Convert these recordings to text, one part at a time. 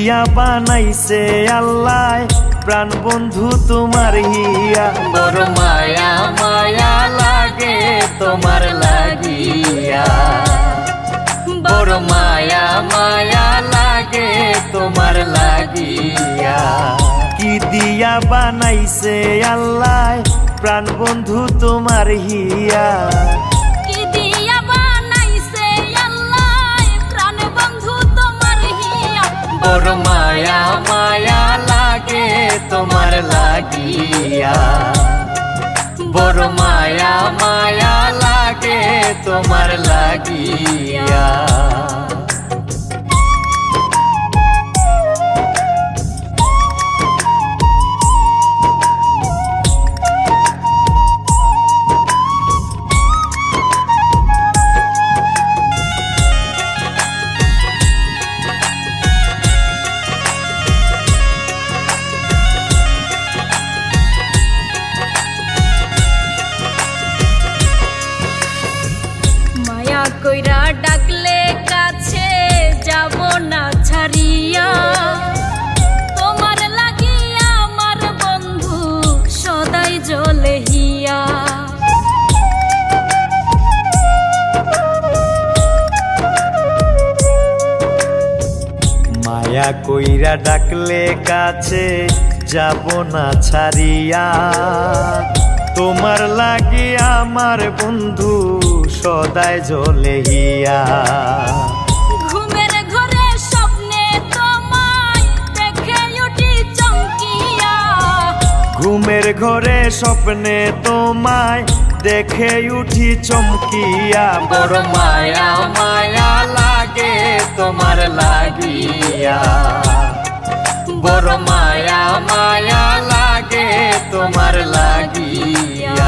দিয়া বানাইছে আল্লাহ প্রাণ বন্ধু তোমার হিয়া। বড় মায়া মায়া লাগে তোমার লাগিয়া, বড় মায়া মায়া লাগে তোমার লাগিয়া। কি দিয়া বানাইছে আল্লাহ প্রাণ বন্ধু তোমার হিয়া। কি দিয়া বানাইছে আল্লাহ প্রাণ বন্ধু তোমার হিয়া। বড় মায়া মায়া লাগে তোমার লাগিয়া, বড় মায়া মায়া লাগে তোমার লাগিয়া। মায়া কইরা ডাকলে কাছে যাব না ছাড়িয়া, তোমার লাগিয়া আমার বন্ধু সদাই জ্বলে হিয়া। মায়া কইরা ডাকলে কাছে যাব না ছাড়িয়া, তোমার লাগি আমার বন্ধু সদাই জ্বলে হিয়া। ঘুমের ঘরে স্বপ্নে তোমায় দেখে উঠি চমকিয়া, ঘুমের ঘরে স্বপ্নে তোমায় দেখে উঠি চমকিয়া। বড় মায়া মায়া লাগে তোমার লাগিয়া, বড় মায়া মায়া লাগে তোমার লাগিয়া।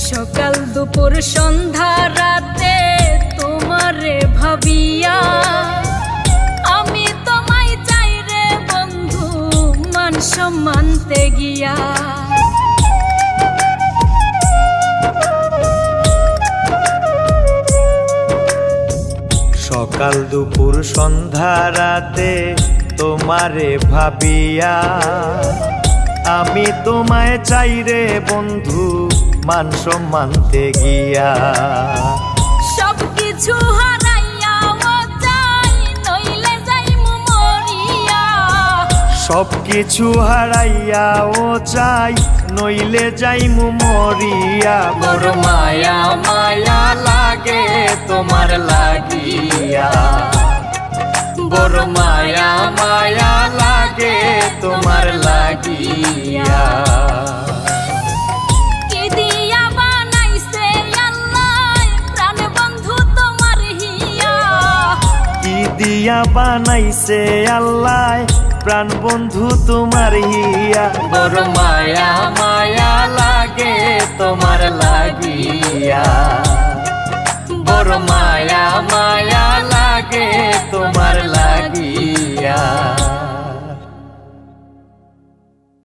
সকাল দুপুর সন্ধ্যা রাতে তোমারে ভাবিয়া, আমি তোমায় চাই রে বন্ধু মান সম্মানতে গিয়া। সকাল দুপুর সন্ধ্যা রাতে তোমারে ভাবিয়া, আমি তোমায় চাই রে বন্ধু মান সম্মানতে গিয়া। সবকিছু হারাইয়া ও চাই নইলে যাইমু মরিয়া, সবকিছু হারাইয়া ও চাই নইলে যাইমু মরিয়া। বড় মায়া মায়া লাগে তোমার লাগিয়া, বড় মায়া মায়া লাগে তোমার লাগিয়া। কি দিয়া বানাইছে আল্লাহ প্রাণ বন্ধু তোমার হিয়া। কি দিয়া বানাইছে আল্লাহ প্রাণ বন্ধু তোমার হিয়া। বড় মায়া মায়া লাগে তোমার লাগিয়া।